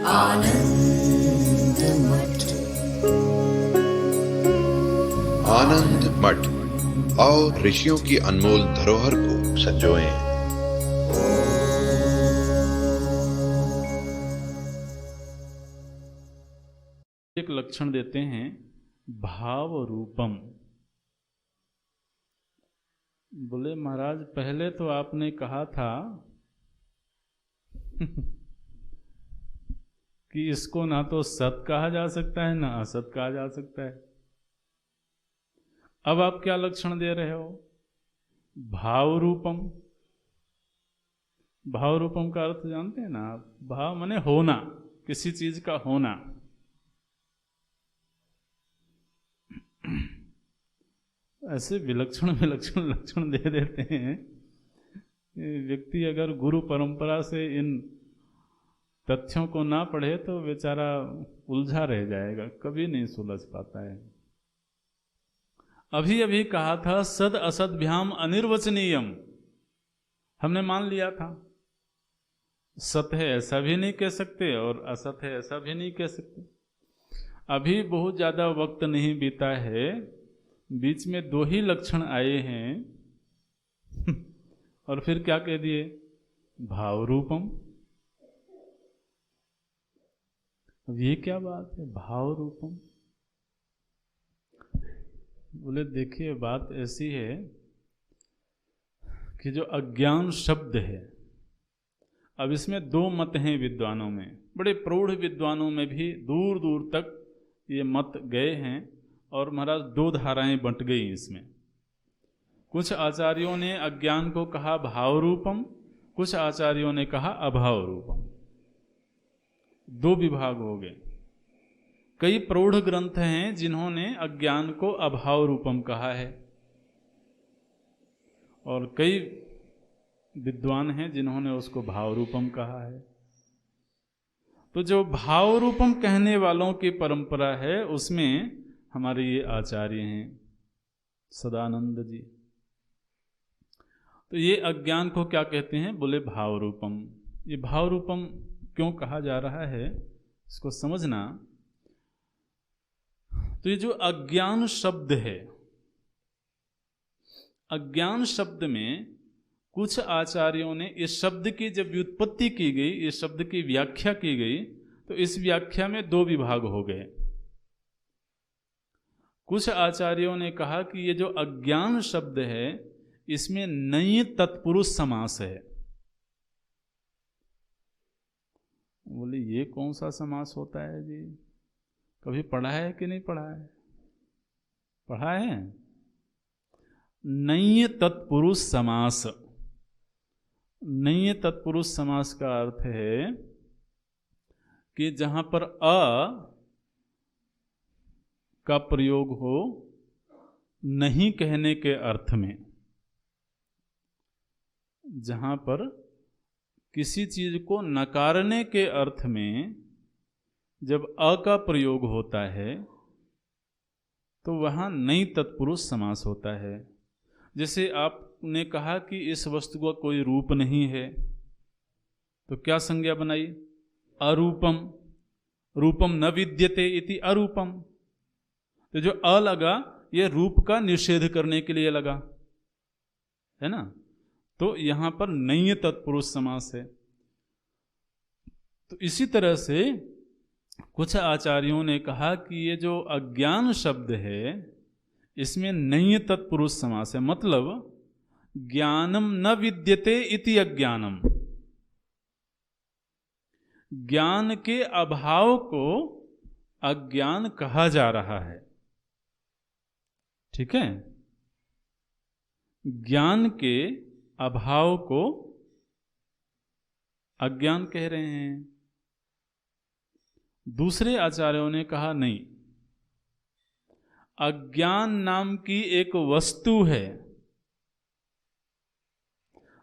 आनंद मठ। आनंद मठ और ऋषियों की अनमोल धरोहर को संजोएं। एक लक्षण देते हैं भाव रूपम। बोले महाराज पहले तो आपने कहा था कि इसको ना तो सत कहा जा सकता है ना असत कहा जा सकता है। अब आप क्या लक्षण दे रहे हो? भाव रूपम। भाव रूपम का अर्थ जानते हैं ना आप? भाव माने होना, किसी चीज का होना। ऐसे विलक्षण विलक्षण लक्षण दे देते हैं। व्यक्ति अगर गुरु परंपरा से इन तथ्यों को ना पढ़े तो बेचारा उलझा रह जाएगा, कभी नहीं सुलझ पाता है। अभी अभी कहा था सद असद भ्याम अनिर्वचनीयम, हमने मान लिया था। सत है ऐसा भी नहीं कह सकते और असत है ऐसा भी नहीं कह सकते। अभी बहुत ज्यादा वक्त नहीं बीता है, बीच में दो ही लक्षण आए हैं और फिर क्या कह दिए? भाव रूपम। अब ये क्या बात है भाव रूपम? बोले देखिए बात ऐसी है कि जो अज्ञान शब्द है, अब इसमें दो मत हैं विद्वानों में, बड़े प्रौढ़ विद्वानों में भी दूर दूर तक ये मत गए हैं और महाराज दो धाराएं बंट गई इसमें। कुछ आचार्यों ने अज्ञान को कहा भाव रूपम, कुछ आचार्यों ने कहा अभाव रूपम। दो विभाग हो गए। कई प्रौढ़ ग्रंथ हैं जिन्होंने अज्ञान को अभाव रूपम कहा है और कई विद्वान हैं जिन्होंने उसको भाव रूपम कहा है। तो जो भाव रूपम कहने वालों की परंपरा है उसमें हमारे ये आचार्य हैं सदानंद जी। तो ये अज्ञान को क्या कहते हैं? बोले भाव रूपम। ये भाव रूपम क्यों कहा जा रहा है इसको समझना। तो ये जो अज्ञान शब्द है, अज्ञान शब्द में कुछ आचार्यों ने इस शब्द की जब व्युत्पत्ति की गई, इस शब्द की व्याख्या की गई, तो इस व्याख्या में दो विभाग हो गए। कुछ आचार्यों ने कहा कि ये जो अज्ञान शब्द है इसमें नई तत्पुरुष समास है। बोले ये कौन सा समास होता है जी? कभी पढ़ा है कि नहीं पढ़ा है? पढ़ा है। नई तत्पुरुष समास। नई तत्पुरुष समास का अर्थ है कि जहां पर अ का प्रयोग हो नहीं कहने के अर्थ में, जहां पर किसी चीज को नकारने के अर्थ में जब अ का प्रयोग होता है तो वहां नई तत्पुरुष समास होता है। जैसे आपने कहा कि इस वस्तु का कोई रूप नहीं है, तो क्या संज्ञा बनाई? अरूपम। रूपम न विद्यते इति अरूपम। तो जो अ लगा ये रूप का निषेध करने के लिए लगा, है ना? तो यहां पर नई तत्पुरुष समास है। तो इसी तरह से कुछ आचार्यों ने कहा कि ये जो अज्ञान शब्द है इसमें नई तत्पुरुष समास है। मतलब ज्ञानम न विद्यते इति अज्ञानम। ज्ञान के अभाव को अज्ञान कहा जा रहा है। ठीक है? ज्ञान के अभाव को अज्ञान कह रहे हैं। दूसरे आचार्यों ने कहा नहीं, अज्ञान नाम की एक वस्तु है।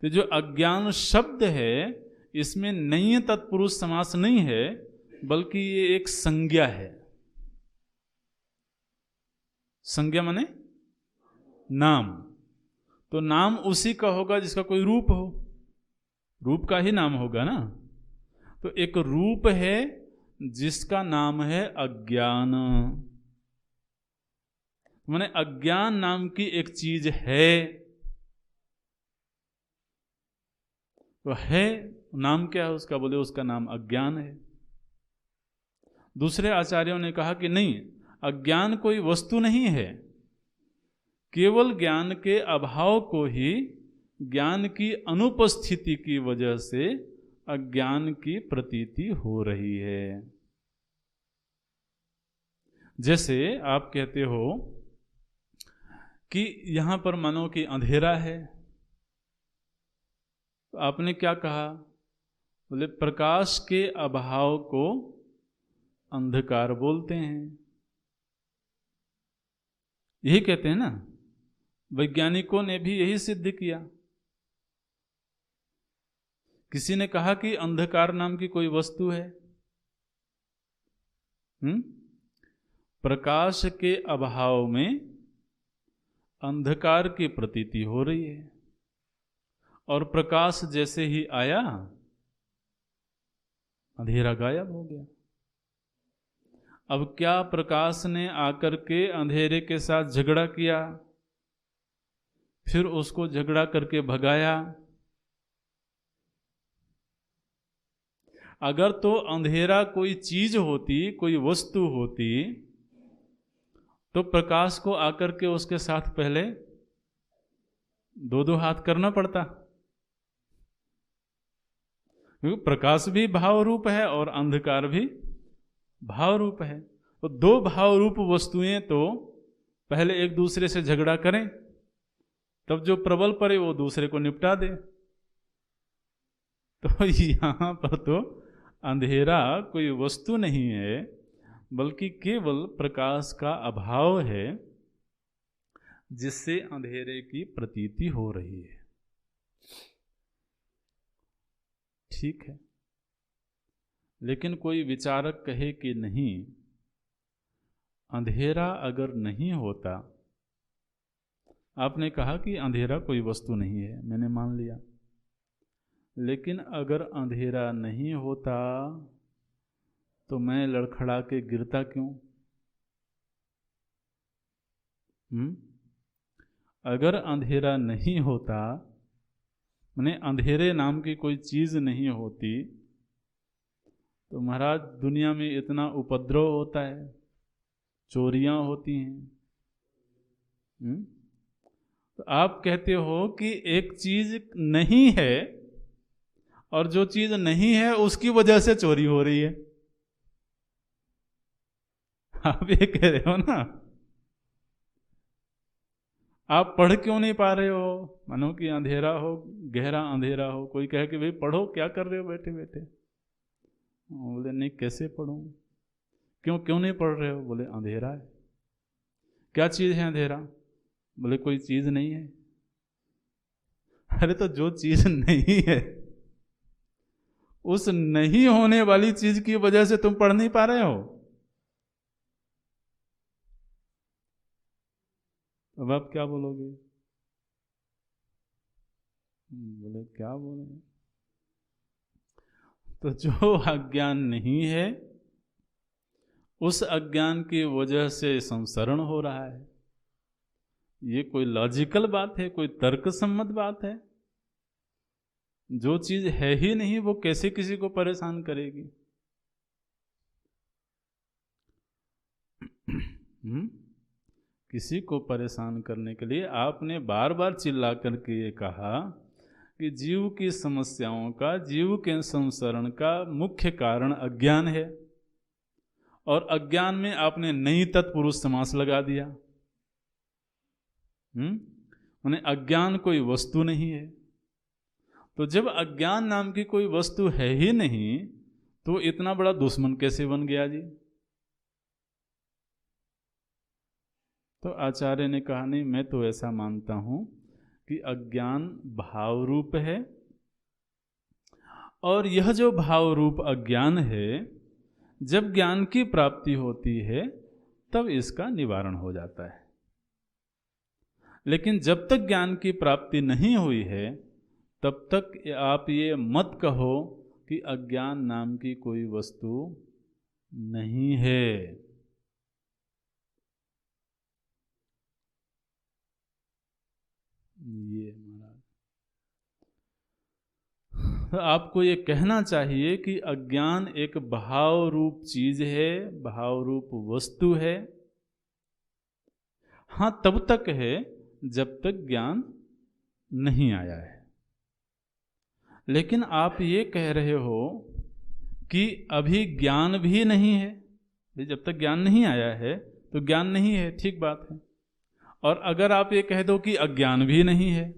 तो जो अज्ञान शब्द है इसमें नई तत्पुरुष समास नहीं है, बल्कि ये एक संज्ञा है। संज्ञा माने नाम। तो नाम उसी का होगा जिसका कोई रूप हो, रूप का ही नाम होगा ना। तो एक रूप है जिसका नाम है अज्ञान। माने अज्ञान नाम की एक चीज है, तो है, नाम क्या है उसका? बोले उसका नाम अज्ञान है। दूसरे आचार्यों ने कहा कि नहीं, अज्ञान कोई वस्तु नहीं है, केवल ज्ञान के अभाव को ही ज्ञान की अनुपस्थिति की वजह से अज्ञान की प्रतीति हो रही है। जैसे आप कहते हो कि यहां पर मानो कि अंधेरा है, तो आपने क्या कहा? बोले प्रकाश के अभाव को अंधकार बोलते हैं। यही कहते हैं ना, वैज्ञानिकों ने भी यही सिद्ध किया। किसी ने कहा कि अंधकार नाम की कोई वस्तु है? प्रकाश के अभाव में अंधकार की प्रतीति हो रही है, और प्रकाश जैसे ही आया अंधेरा गायब हो गया। अब क्या प्रकाश ने आकर के अंधेरे के साथ झगड़ा किया, फिर उसको झगड़ा करके भगाया? अगर तो अंधेरा कोई चीज होती, कोई वस्तु होती, तो प्रकाश को आकर के उसके साथ पहले दो दो हाथ करना पड़ता, क्योंकि प्रकाश भी भाव रूप है और अंधकार भी भाव रूप है। तो दो भाव रूप वस्तुएं तो पहले एक दूसरे से झगड़ा करें, तब जो प्रबल पड़े वो दूसरे को निपटा दे। तो यहां पर तो अंधेरा कोई वस्तु नहीं है, बल्कि केवल प्रकाश का अभाव है, जिससे अंधेरे की प्रतीति हो रही है। ठीक है, लेकिन कोई विचारक कहे कि नहीं, अंधेरा अगर नहीं होता, आपने कहा कि अंधेरा कोई वस्तु नहीं है, मैंने मान लिया, लेकिन अगर अंधेरा नहीं होता तो मैं लड़खड़ा के गिरता क्यों? अगर अंधेरा नहीं होता, माने अंधेरे नाम की कोई चीज नहीं होती, तो महाराज दुनिया में इतना उपद्रव होता है, चोरियां होती हैं। तो आप कहते हो कि एक चीज नहीं है, और जो चीज नहीं है उसकी वजह से चोरी हो रही है। आप ये कह रहे हो ना। आप पढ़ क्यों नहीं पा रहे हो? मानो कि अंधेरा हो, गहरा अंधेरा हो, कोई कहे कि भाई पढ़ो, क्या कर रहे हो बैठे बैठे? बोले नहीं, कैसे पढ़ूं? क्यों नहीं पढ़ रहे हो? बोले अंधेरा है। क्या चीज है अंधेरा? बोले कोई चीज नहीं है। अरे तो जो चीज नहीं है, उस नहीं होने वाली चीज की वजह से तुम पढ़ नहीं पा रहे हो। अब आप क्या बोलोगे? बोले क्या बोले? तो जो अज्ञान नहीं है, उस अज्ञान की वजह से संसरण हो रहा है। ये कोई लॉजिकल बात है? कोई तर्क सम्मत बात है? जो चीज है ही नहीं, वो कैसे किसी को परेशान करेगी? किसी को परेशान करने के लिए आपने बार बार चिल्ला करके ये कहा कि जीव की समस्याओं का, जीव के संसरण का मुख्य कारण अज्ञान है, और अज्ञान में आपने नई तत्पुरुष समास लगा दिया। माने अज्ञान कोई वस्तु नहीं है। तो जब अज्ञान नाम की कोई वस्तु है ही नहीं, तो इतना बड़ा दुश्मन कैसे बन गया जी? तो आचार्य ने कहा नहीं, मैं तो ऐसा मानता हूं कि अज्ञान भाव रूप है, और यह जो भाव रूप अज्ञान है, जब ज्ञान की प्राप्ति होती है तब इसका निवारण हो जाता है। लेकिन जब तक ज्ञान की प्राप्ति नहीं हुई है, तब तक आप ये मत कहो कि अज्ञान नाम की कोई वस्तु नहीं है। ये महाराज, आपको ये कहना चाहिए कि अज्ञान एक भाव रूप चीज है, भाव रूप वस्तु है। हाँ, तब तक है जब तक ज्ञान नहीं आया है। लेकिन आप ये कह रहे हो कि अभी ज्ञान भी नहीं है। जब तक ज्ञान नहीं आया है तो ज्ञान नहीं है, ठीक बात है। और अगर आप ये कह दो कि अज्ञान भी नहीं है,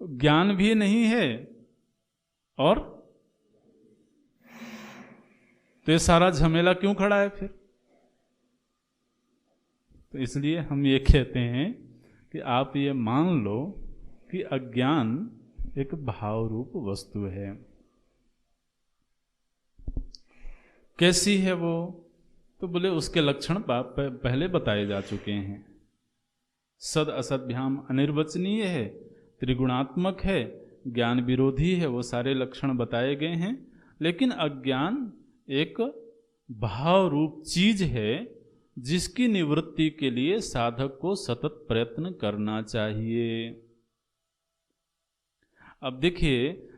तो ज्ञान भी नहीं है और तो ये सारा झमेला क्यों खड़ा है फिर? तो इसलिए हम ये कहते हैं कि आप ये मान लो कि अज्ञान एक भाव रूप वस्तु है। कैसी है वो? तो बोले उसके लक्षण पहले बताए जा चुके हैं। सद असद्भ्याम अनिर्वचनीय है, त्रिगुणात्मक है, ज्ञान विरोधी है, वो सारे लक्षण बताए गए हैं। लेकिन अज्ञान एक भाव रूप चीज है जिसकी निवृत्ति के लिए साधक को सतत प्रयत्न करना चाहिए। अब देखिए,